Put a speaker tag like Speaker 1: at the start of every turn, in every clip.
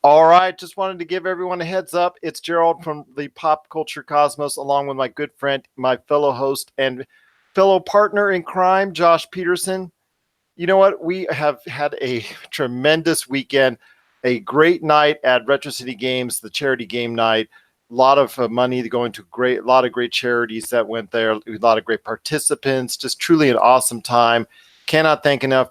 Speaker 1: All right, just wanted to give everyone a heads up. It's Gerald from the Pop Culture Cosmos, along with my good friend, my fellow host, and fellow partner in crime, Josh Peterson. You know what? We have had a tremendous weekend, a great night at Retro City Games, the charity game night. A lot of money going to a lot of great charities that went there. A lot of great participants. Just truly an awesome time. Cannot thank everyone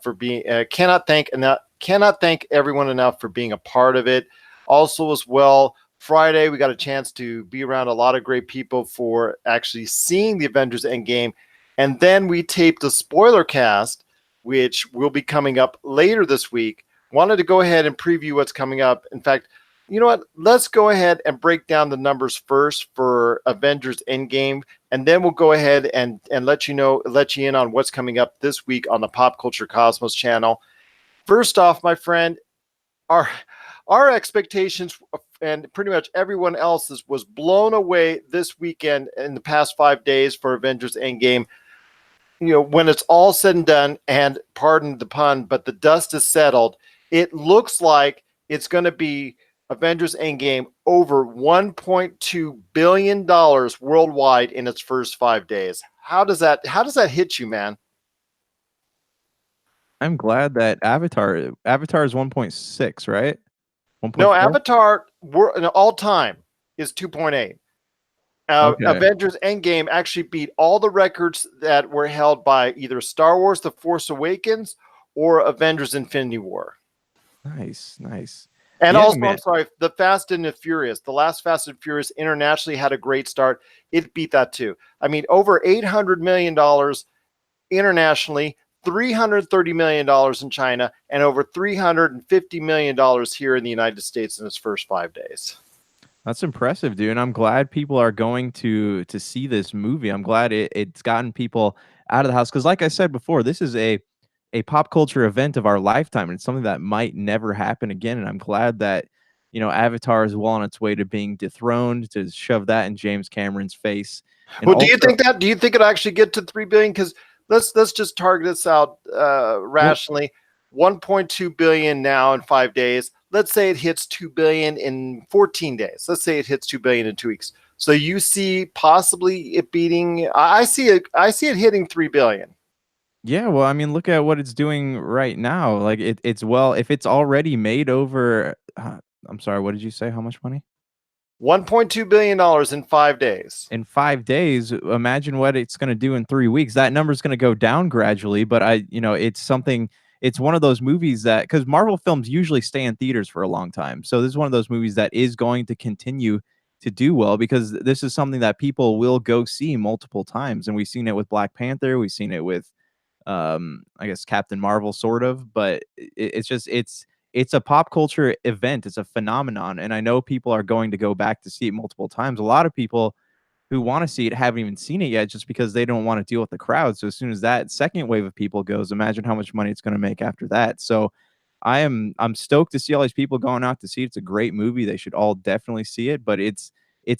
Speaker 1: enough for being a part of it. Also, as well, Friday we got a chance to be around a lot of great people for actually seeing the Avengers Endgame, and then we taped a spoiler cast, which will be coming up later this week. Wanted to go ahead and preview what's coming up. In fact, you know what? Let's go ahead and break down the numbers first for Avengers Endgame, and then we'll go ahead and let you in on what's coming up this week on the Pop Culture Cosmos channel. First off, my friend, our our expectations and pretty much everyone else's was blown away this weekend in the past 5 days for Avengers Endgame. When it's all said and done, and pardon the pun, but the dust is settled, it looks like it's going to be Avengers Endgame over $1.2 billion worldwide in its first 5 days. How does that hit you, man?
Speaker 2: I'm glad that Avatar is 1.6, right?
Speaker 1: No,
Speaker 2: 1.4?
Speaker 1: Avatar all time is 2.8.
Speaker 2: Okay.
Speaker 1: Avengers Endgame actually beat all the records that were held by either Star Wars The Force Awakens or Avengers Infinity War.
Speaker 2: Nice, nice.
Speaker 1: And
Speaker 2: Yeah,
Speaker 1: also, I'm
Speaker 2: man.
Speaker 1: sorry, the Fast and the Furious, the last Fast and Furious internationally had a great start. It beat that too. I mean, over $800 million internationally, $330 million in China, and over $350 million here in the United States in its first 5 days.
Speaker 2: That's impressive, dude. And I'm glad people are going to see this movie. I'm glad it's gotten people out of the house because, like I said before, this is a pop culture event of our lifetime, and it's something that might never happen again. And I'm glad that Avatar is well on its way to being dethroned, to shove that in James Cameron's face, and
Speaker 1: Well,
Speaker 2: also,
Speaker 1: do you think it'll actually get to 3 billion? Because let's just target this out
Speaker 2: well,
Speaker 1: rationally. 1.2 billion now in 5 days. Let's say it hits 2 billion in 14 days. Let's say it hits 2 billion in 2 weeks. So you see possibly it beating. I see it. I see it hitting 3 billion.
Speaker 2: yeah, well, I mean, look at what it's doing right now. Like it's well, if it's already made over. I'm sorry, what did you say? How much money?
Speaker 1: $1.2 billion in 5 days.
Speaker 2: In 5 days, imagine what it's going to do in 3 weeks. That number is going to go down gradually, but it's something. It's one of those movies that because Marvel films usually stay in theaters for a long time, so this is one of those movies that is going to continue to do well because this is something that people will go see multiple times, and we've seen it with Black Panther, we've seen it with I guess Captain Marvel sort of, but it's a pop culture event. It's a phenomenon, and I know people are going to go back to see it multiple times. A lot of people who want to see it haven't even seen it yet just because they don't want to deal with the crowd. So as soon as that second wave of people goes, imagine how much money it's going to make after that. So I'm stoked to see all these people going out to see it. It's a great movie. They should all definitely see it, but it's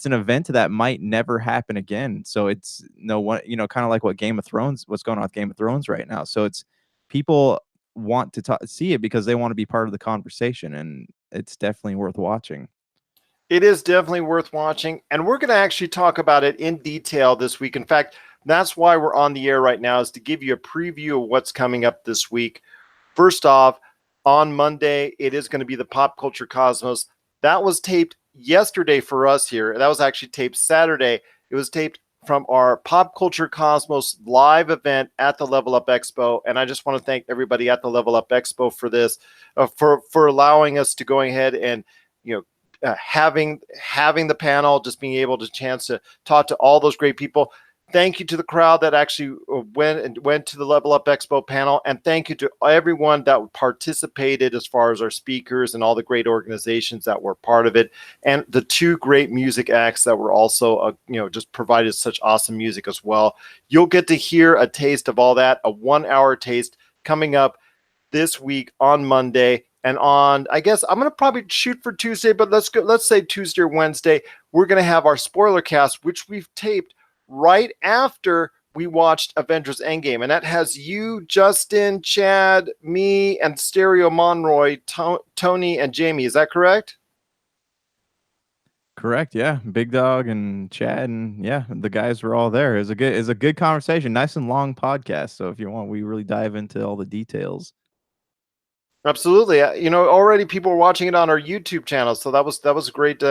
Speaker 2: an event that might never happen again. So it's no one, kind of like what's going on with Game of Thrones right now. So it's people want to see it because they want to be part of the conversation, and it's definitely worth watching.
Speaker 1: It is definitely worth watching, and we're going to actually talk about it in detail this week. In fact, that's why we're on the air right now, is to give you a preview of what's coming up this week. First off, on Monday, it is going to be the Pop Culture Cosmos. That was taped yesterday for us here. That was actually taped Saturday. It was taped from our Pop Culture Cosmos live event at the Level Up Expo. And I just want to thank everybody at the Level Up Expo for this, for allowing us to go ahead and, having the panel, just being able to chance to talk to all those great people. Thank you to the crowd that actually went to the Level Up Expo panel, and thank you to everyone that participated as far as our speakers and all the great organizations that were part of it, and the two great music acts that were also just provided such awesome music as well. You'll get to hear a taste of all that, a 1 hour taste coming up this week on Monday. And on, I guess I'm going to probably shoot for Tuesday, but let's say Tuesday or Wednesday, we're going to have our spoiler cast, which we've taped right after we watched Avengers Endgame. And that has you, Justin, Chad, me, and Stereo Monroy, Tony, and Jamie. Is that correct?
Speaker 2: Correct. Yeah. Big Dog and Chad and yeah, the guys were all there. It's a good conversation. Nice and long podcast. So if you want, we really dive into all the details.
Speaker 1: Absolutely. Already people were watching it on our YouTube channel, so that was a great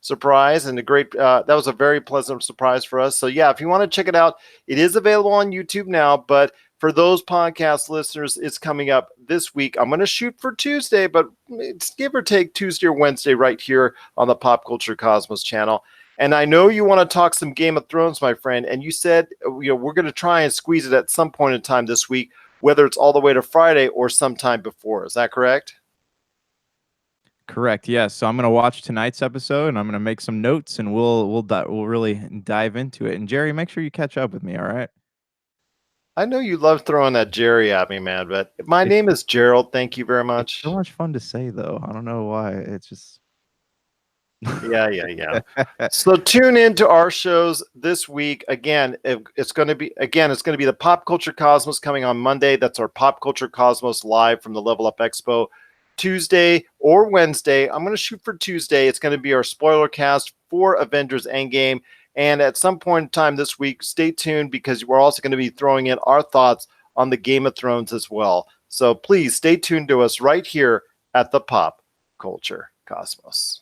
Speaker 1: surprise and a great that was a very pleasant surprise for us. So yeah, if you want to check it out, it is available on YouTube now. But for those podcast listeners, it's coming up this week. I'm going to shoot for Tuesday, but it's give or take Tuesday or Wednesday right here on the Pop Culture Cosmos channel. And I know you want to talk some Game of Thrones, my friend. And you said we're going to try and squeeze it at some point in time this week, whether it's all the way to Friday or sometime before. Is that correct?
Speaker 2: Correct. Yes. So I'm going to watch tonight's episode and I'm going to make some notes and we'll really dive into it. And Jerry, make sure you catch up with me. All right.
Speaker 1: I know you love throwing that Jerry at me, man, but my
Speaker 2: It's
Speaker 1: name is Gerald. Thank you very
Speaker 2: it's so
Speaker 1: much.
Speaker 2: much fun to say though. I don't know why. It's just
Speaker 1: Yeah, yeah, yeah. So tune in to our shows this week. Again, it's going to be the Pop Culture Cosmos coming on Monday. That's our Pop Culture Cosmos live from the Level Up Expo. Tuesday or Wednesday. I'm going to shoot for Tuesday. It's going to be our spoiler cast for Avengers Endgame. And at some point in time this week, stay tuned because we're also going to be throwing in our thoughts on the Game of Thrones as well. So please stay tuned to us right here at the Pop Culture Cosmos.